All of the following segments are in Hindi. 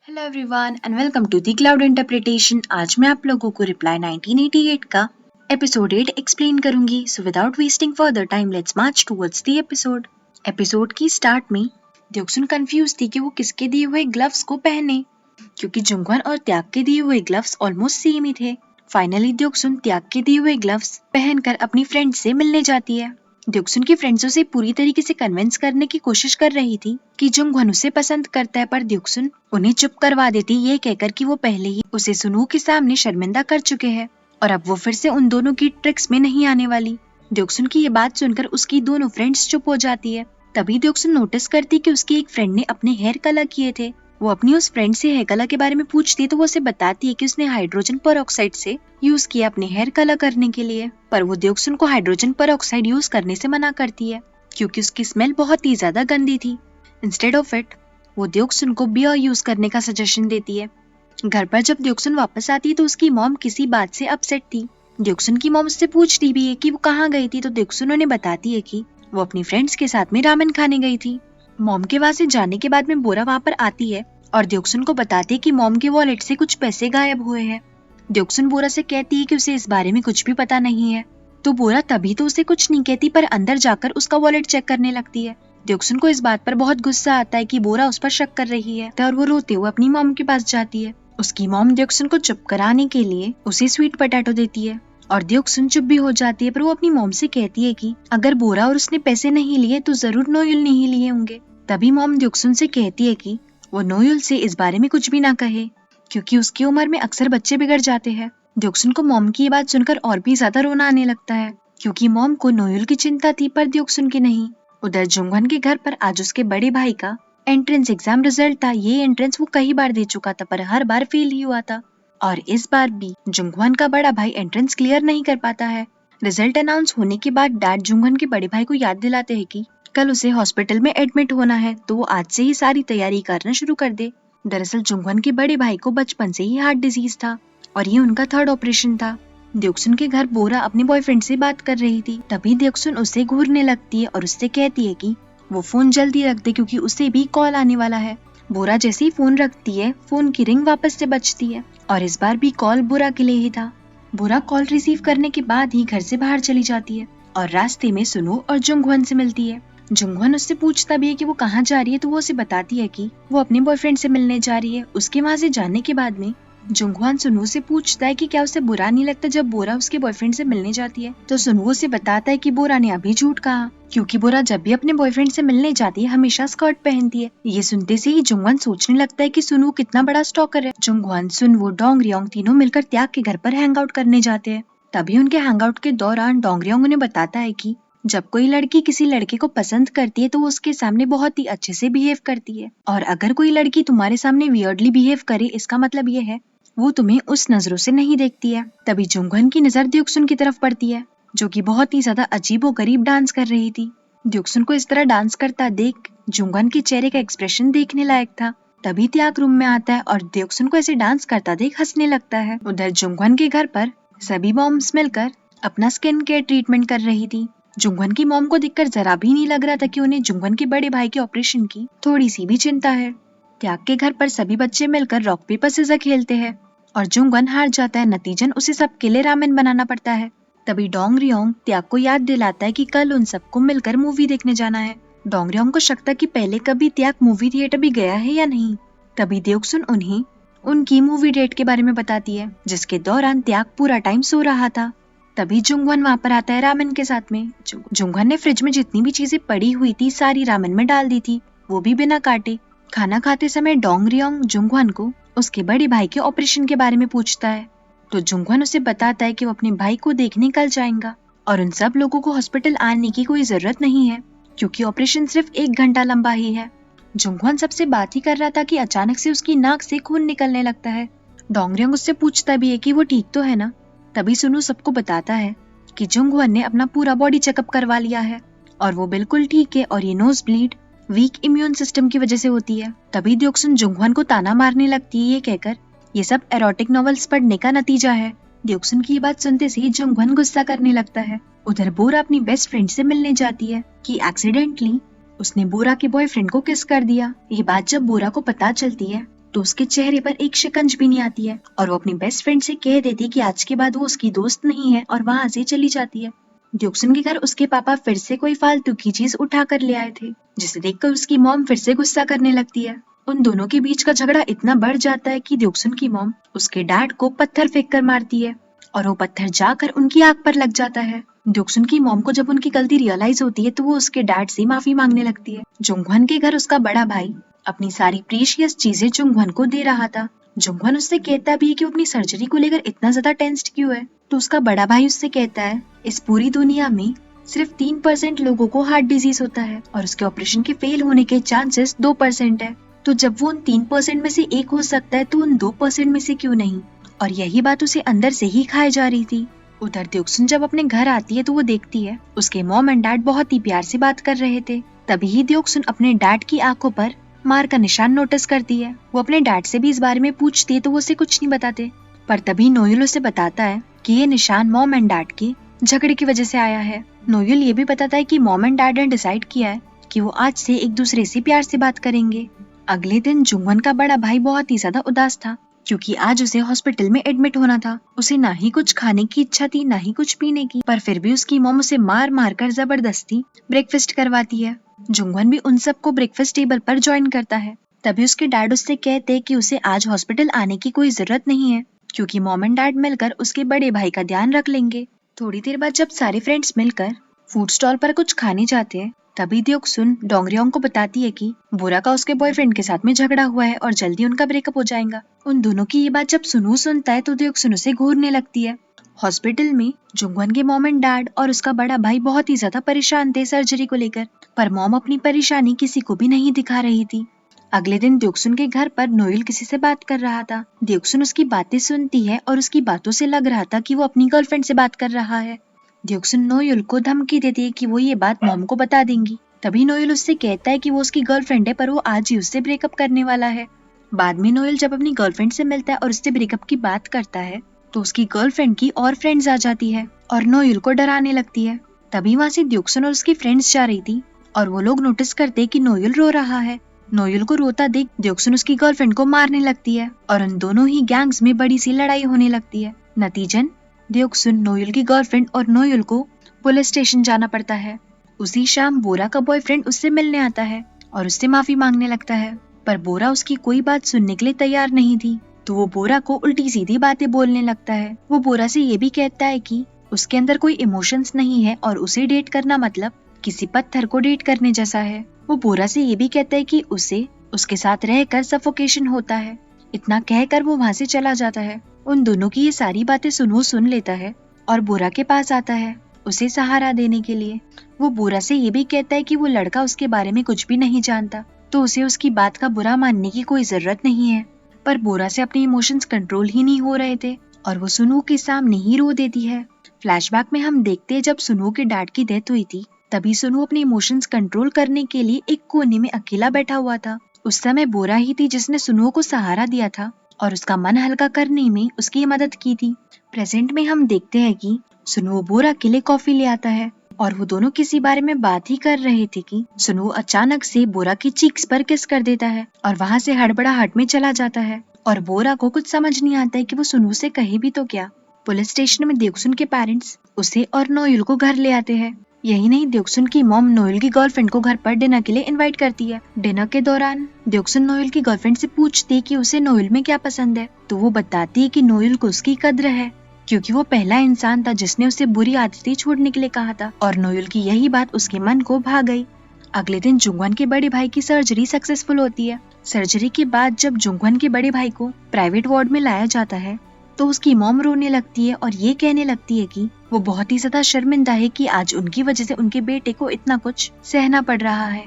Hello everyone and welcome to the cloud interpretation. आज मैं आप लोगों को रिप्लाई 1988 का एपिसोड 8 एक्सप्लेन करूंगी। So without wasting further time let's March towards the episode. Episode की स्टार्ट में द्योक्सुन कंफ्यूज थी कि वो किसके दिए हुए ग्लव्स को पहने, क्योंकि जुंगवन और त्याग के दिए हुए ग्लव्स ऑलमोस्ट सेम ही थे। फाइनली द्योक्सुन त्याग के दिए हुए ग्लव्स पहनकर अपनी फ्रेंड से मिलने जाती है। द्योक्सुन की फ्रेंड्स उसे पूरी तरीके से कन्विंस करने की कोशिश कर रही थी कि जुंगवन उसे पसंद करता है, पर द्योक्सुन उन्हें चुप करवा देती, ये कहकर कि वो पहले ही उसे सुनु के सामने शर्मिंदा कर चुके हैं और अब वो फिर से उन दोनों की ट्रिक्स में नहीं आने वाली। द्योक्सुन की ये बात सुनकर उसकी दोनों फ्रेंड्स चुप हो जाती है। तभी द्योक्सुन नोटिस करती कि उसकी एक फ्रेंड ने अपने हेयर कलर किए थे। वो अपनी उस फ्रेंड से हेयर कलर के बारे में पूछती है तो वो उसे बताती है कि उसने हाइड्रोजन पेरोक्साइड से यूज किया अपने हेयर कलर करने के लिए, पर वो द्योक्सुन को हाइड्रोजन पेरोक्साइड यूज करने से मना करती है क्योंकि उसकी स्मेल बहुत ही ज्यादा गंदी थी। इंस्टेड ऑफ इट वो द्योक्सुन को बियर यूज करने का सजेशन देती है। घर पर जब द्योक्सुन वापस आती है तो उसकी मॉम किसी बात से अपसेट थी। द्योक्सुन की मॉम उससे पूछती भी है कि वो कहाँ गई थी, तो द्योक्सुन उन्हें बताती है कि वो अपनी फ्रेंड्स के साथ में रामेन खाने गई थी। मॉम के वहाँ से जाने के बाद में बोरा वहाँ पर आती है और द्योक्सुन को बताती है कि मॉम के वॉलेट से कुछ पैसे गायब हुए हैं। द्योक्सुन बोरा से कहती है कि उसे इस बारे में कुछ भी पता नहीं है, तो बोरा तभी तो उसे कुछ नहीं कहती, पर अंदर जाकर उसका वॉलेट चेक करने लगती है। द्योक्सुन को इस बात पर बहुत गुस्सा आता है कि बोरा उस पर शक कर रही है और वो रोते हुए अपनी मॉम के पास जाती है। उसकी मॉम द्योक्सुन को चुप कराने के लिए उसे स्वीट पोटैटो देती है और द्योक्सुन चुप भी हो जाती है, पर वो अपनी मॉम से कहती है कि अगर बोरा और उसने पैसे नहीं लिए तो जरूर नोयुल नहीं लिए होंगे। तभी मॉम द्योक्सुन से कहती है कि वो नोयुल से इस बारे में कुछ भी ना कहे क्योंकि उसकी उम्र में अक्सर बच्चे बिगड़ जाते हैं। द्योक्सुन को मॉम की ये बात सुनकर और भी ज्यादा रोना आने लगता है क्योंकि मॉम को नोयुल की चिंता थी पर द्योक्सुन की नहीं। उधर जुंगवन के घर पर आज उसके बड़े भाई का एंट्रेंस एग्जाम रिजल्ट था। ये एंट्रेंस वो कई बार दे चुका था पर हर बार फेल ही हुआ था और इस बार भी जुंगवन का बड़ा भाई एंट्रेंस क्लियर नहीं कर पाता है। रिजल्ट अनाउंस होने के बाद डैड जुंगवन के बड़े भाई को याद दिलाते हैं कि कल उसे हॉस्पिटल में एडमिट होना है, तो वो आज से ही सारी तैयारी करना शुरू कर दे। दरअसल जुंगवन के बड़े भाई को बचपन से ही हार्ट डिजीज था और ये उनका थर्ड ऑपरेशन था। द्योक्सुन के घर बोरा अपने बॉयफ्रेंड से बात कर रही थी, तभी द्योक्सुन उससे घूरने लगती है और उससे कहती है कि वो फोन जल्दी रख दे क्योंकि उसे भी कॉल आने वाला है। बोरा जैसे ही फोन रखती है, फोन की रिंग वापस से बजती है और इस बार भी कॉल बोरा के लिए ही था। बोरा कॉल रिसीव करने के बाद ही घर से बाहर चली जाती है और रास्ते में सुनु और जुंगवन से मिलती है। जुंगवन उससे पूछता भी है कि वो कहाँ जा रही है, तो वो उसे बताती है कि वो अपने बॉयफ्रेंड से मिलने जा रही है। उसके वहाँ से जाने के बाद में जुंगवन सुनु से पूछता है कि क्या उसे बुरा नहीं लगता जब बोरा उसके बॉयफ्रेंड से मिलने जाती है, तो सुनु उसे बताता है कि बोरा ने अभी झूठ कहा क्योंकि बोरा जब भी अपने बॉयफ्रेंड से मिलने जाती है हमेशा स्कर्ट पहनती है। ये सुनते से ही जुंगवन सोचने लगता है कि सुनु कितना बड़ा स्टॉकर है। जुंगवन, सुनवो, डोंगरियोंग तीनों मिलकर त्याग के घर पर हैंग आउट करने जाते हैं। तभी उनके हैंग आउट के दौरान डोंगरियोंग उन्हें बताता है कि जब कोई लड़की किसी लड़के को पसंद करती है तो वो उसके सामने बहुत ही अच्छे से बिहेव करती है, और अगर कोई लड़की तुम्हारे सामने वियर्डली बिहेव करे इसका मतलब ये है वो तुम्हें उस नजरों से नहीं देखती है। तभी जुंगवन की नजर द्योक्सुन की तरफ पड़ती है जो कि बहुत ही ज्यादा अजीबोगरीब डांस कर रही थी। द्योक्सुन को इस तरह डांस करता देख जुंगवन के चेहरे का एक्सप्रेशन देखने लायक था। तभी त्याग रूम में आता है और द्योक्सुन को ऐसे डांस करता देख हंसने लगता है। उधर जुंगवन के घर पर सभी मॉम्स मिलकर अपना स्किन केयर ट्रीटमेंट कर रही थी। जुंगवन की मॉम को देखकर जरा भी नहीं लग रहा था कि उन्हें जुंगवन के बड़े भाई के ऑपरेशन की थोड़ी सी भी चिंता है। त्याग के घर पर सभी बच्चे मिलकर रॉक पेपर सीजर खेलते हैं और जुंगवन हार जाता है। नतीजन उसे सबके लिए रामेन बनाना पड़ता है। तभी डोंगरियोंग त्याग को याद दिलाता है कि कल उन सबको मिलकर मूवी देखने जाना है। डोंगरियोंग को शक था कि पहले कभी त्याग मूवी थिएटर भी गया है या नहीं। तभी द्योक्सुन उन्हें उनकी मूवी डेट के बारे में बताती है जिसके दौरान त्याग पूरा टाइम सो रहा था। तभी जुंगवन वहाँ पर आता है रामेन के साथ में। जुंगवन ने फ्रिज में जितनी भी चीजें पड़ी हुई थी सारी रामेन में डाल दी थी, वो भी बिना काटे। खाना खाते समय डोंगरियोंग जुंगवन को उसके बड़े भाई के ऑपरेशन के बारे में पूछता है, तो जुंगवन उसे बताता है कि वो अपने भाई को देखने कल जाएगा और उन सब लोगों को हॉस्पिटल आने की कोई जरूरत नहीं है क्योंकि ऑपरेशन सिर्फ 1 घंटा लंबा ही है। जुंगवन सबसे बात ही कर रहा था कि अचानक से उसकी नाक से खून निकलने लगता है। डोंगरियोंग उससे पूछता भी है कि वो ठीक तो है ना। तभी सुनु सबको बताता है कि जुंगवन ने अपना पूरा बॉडी चेकअप करवा लिया है और वो बिल्कुल ठीक है और ये nose bleed week immune system की वजह से होती है। तभी द्योक्सुन जुंगवन को ताना मारने लगती है ये कहकर ये सब एरोटिक नॉवेल्स पढ़ने का नतीजा है। द्योक्सुन की ये बात सुनते से जुंगवन गुस्सा करने लगता है। उधर बोरा अपनी बेस्ट फ्रेंड से मिलने जाती है कि एक्सीडेंटली उसने बोरा के बॉयफ्रेंड को किस कर दिया। ये बात जब बोरा को पता चलती है तो उसके चेहरे पर एक शिकंज भी नहीं आती है और वो अपनी बेस्ट फ्रेंड से कह देती है कि आज के बाद वो उसकी दोस्त नहीं है और वहाँ से चली जाती है। ड्यूक्सन के घर उसके पापा फिर से कोई फालतू की चीज उठा कर ले आए थे, जिसे देखकर उसकी मॉम फिर से गुस्सा करने लगती है। उन दोनों के बीच का झगड़ा इतना बढ़ जाता है कि ड्यूक्सन की मॉम उसके डैड को पत्थर फेंक कर मारती है और वो पत्थर जाकर उनकी आंख पर लग जाता है। ड्यूक्सन की मॉम को जब उनकी गलती रियलाइज होती है तो वो उसके डैड से माफी मांगने लगती है। जुंगवन के घर उसका बड़ा भाई अपनी सारी प्रीशियस चीजें जुंगवन को दे रहा था। जुंगवन उससे कहता भी है कि वो अपनी सर्जरी को लेकर इतना ज्यादा टेंस्ड क्यों है। तो उसका बड़ा भाई उससे कहता है इस पूरी दुनिया में सिर्फ 3% लोगों को हार्ट डिजीज होता है और उसके ऑपरेशन के फेल होने के चांसेस 2% है। तो जब वो उन 3% में से एक हो सकता है तो उन 2% में से क्यों नहीं। और यही बात उसे अंदर से ही खाए जा रही थी। उधर ड्यूक्सन जब अपने घर आती है तो वो देखती है उसके मॉम एंड डैड बहुत ही प्यार से बात कर रहे थे। तभी ही ड्यूक्सन अपने डैड की आंखों पर मार का निशान नोटिस करती है। वो अपने डैड से भी इस बारे में पूछती है तो वो उसे कुछ नहीं बताते, पर तभी नोएल उसे बताता है कि ये निशान मॉम एंड डैड के झगड़े की वजह से आया है। नोएल ये भी बताता है कि मॉम एंड डैड ने डिसाइड किया है कि वो आज से एक दूसरे से प्यार से बात करेंगे। अगले दिन जुंगवन का बड़ा भाई बहुत ही ज्यादा उदास था क्योंकि आज उसे हॉस्पिटल में एडमिट होना था। उसे ना ही कुछ खाने की इच्छा थी ना ही कुछ पीने की, पर फिर भी उसकी मॉम उसे मार मार कर जबरदस्ती ब्रेकफास्ट करवाती है। जुंगवन भी उन सबको ब्रेकफास्ट टेबल पर ज्वाइन करता है। तभी उसके डैड उससे कहते कि उसे आज हॉस्पिटल आने की कोई जरूरत नहीं है क्योंकि मॉम एंड डैड मिलकर उसके बड़े भाई का ध्यान रख लेंगे। थोड़ी देर बाद जब सारे फ्रेंड्स मिलकर फूड स्टॉल पर कुछ खाने जाते हैं तभी ड्यूक्सन डोंगरियोंग को बताती है कि बोरा का उसके बॉयफ्रेंड के साथ में झगड़ा हुआ है और जल्दी उनका ब्रेकअप हो जाएगा। उन दोनों की ये बात जब सुनू सुनता है तो ड्यूक्सन उसे घूरने लगती है। हॉस्पिटल में जुंगवन के मॉम एंड डैड और उसका बड़ा भाई बहुत ही ज्यादा परेशान थे सर्जरी को लेकर, पर मॉम अपनी परेशानी किसी को भी नहीं दिखा रही थी। अगले दिन ड्यूक्सन के घर पर नोएल किसी से बात कर रहा था। ड्यूक्सन उसकी बातें सुनती है और उसकी बातों से लग रहा था कि वो अपनी गर्लफ्रेंड से बात कर रहा है। ड्यूक्सन नोएल को धमकी देती है कि वो ये बात मॉम को बता देंगी। तभी नोएल उससे कहता है कि वो उसकी गर्लफ्रेंड है पर वो आज ही उससे ब्रेकअप करने वाला है। बाद में नोएल जब अपनी गर्लफ्रेंड से मिलता है और उससे ब्रेकअप की बात करता है तो उसकी गर्लफ्रेंड की और फ्रेंड्स आ जाती है और नोएल को डराने लगती है। तभी वहाँ से ड्यूक्सन और उसकी फ्रेंड्स जा रही थी और वो लोग नोटिस करते कि नोएल रो रहा है। नोएल को रोता देख ड्यूक्सन उसकी गर्लफ्रेंड को मारने लगती है और उन दोनों ही गैंग्स में बड़ी सी लड़ाई होने लगती है। नतीजन ड्यूक्सन, नोएल की गर्लफ्रेंड और नोएल को पुलिस स्टेशन जाना पड़ता है। उसी शाम बोरा का बॉयफ्रेंड उससे मिलने आता है और उससे माफी मांगने लगता है, पर बोरा उसकी कोई बात सुनने के लिए तैयार नहीं थी। तो वो बोरा को उल्टी सीधी बातें बोलने लगता है। वो बोरा से ये भी कहता है कि उसके अंदर कोई इमोशंस नहीं है और उसे डेट करना मतलब किसी पत्थर को डेट करने जैसा है। वो बोरा से ये भी कहता है कि उसे उसके साथ रहकर सफोकेशन होता है। इतना कहकर वो वहाँ से चला जाता है। उन दोनों की ये सारी बातें सुनू सुन लेता है और बोरा के पास आता है उसे सहारा देने के लिए। वो बोरा से ये भी कहता है कि वो लड़का उसके बारे में कुछ भी नहीं जानता तो उसे उसकी बात का बुरा मानने की कोई जरूरत नहीं है। पर बोरा से अपने इमोशंस कंट्रोल ही नहीं हो रहे थे और वो सुनू के सामने ही रो देती है। फ्लैशबैक में हम देखते हैं जब सुनू के डैड की डेथ हुई थी तभी सुनू अपने इमोशंस कंट्रोल करने के लिए एक कोने में अकेला बैठा हुआ था। उस समय बोरा ही थी जिसने सुनू को सहारा दिया था और उसका मन हल्का करने में उसकी मदद की थी। प्रेजेंट में हम देखते हैं कि सुनू बोरा के लिए कॉफी ले आता है और वो दोनों किसी बारे में बात ही कर रहे थे कि सुनू अचानक से बोरा की चीक्स पर किस कर देता है और वहाँ से हड़बड़ाहट में चला जाता है और बोरा को कुछ समझ नहीं आता है कि वो सुनू से कहे भी तो क्या। पुलिस स्टेशन में ड्यूक्सन के पेरेंट्स उसे और नोएल को घर ले आते हैं। यही नहीं, ड्यूक्सन की मॉम नोएल की गर्लफ्रेंड को घर पर डिनर के लिए इनवाइट करती है। डिनर के दौरान ड्यूक्सन नोएल की गर्लफ्रेंड से पूछती है कि उसे नोएल में क्या पसंद है तो वो बताती है कि नोएल को उसकी कद्र है क्योंकि वो पहला इंसान था जिसने उसे बुरी आदतें छोड़ने के लिए कहा था और नोएल की यही बात उसके मन को भा गई। अगले दिन जुंगवन के बड़े भाई की सर्जरी सक्सेसफुल होती है। सर्जरी के बाद जब जुंगवन के बड़े भाई को प्राइवेट वार्ड में लाया जाता है तो उसकी मॉम रोने लगती है और ये कहने लगती है कि वो बहुत ही ज्यादा शर्मिंदा है कि आज उनकी वजह से उनके बेटे को इतना कुछ सहना पड़ रहा है।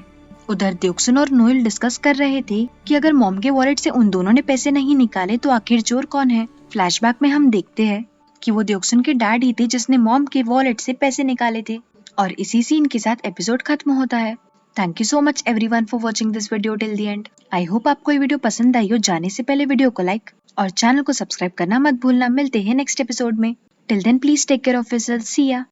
उधर ड्यूक्सन और नोएल डिस्कस कर रहे थे कि अगर मॉम के वॉलेट से उन दोनों ने पैसे नहीं निकाले तो आखिर चोर कौन है। फ्लैशबैक में हम देखते हैं कि वो ड्यूक्सन के डैड ही थे जिसने मॉम के वॉलेट से पैसे निकाले थे और इसी सीन के साथ एपिसोड खत्म होता है। Thank you so much everyone for watching this video till the end. I hope आपको ये वीडियो पसंद आई हो। जाने से पहले वीडियो को लाइक और चैनल को सब्सक्राइब करना मत भूलना। मिलते हैं नेक्स्ट एपिसोड में। Till then please take care of yourself. See या।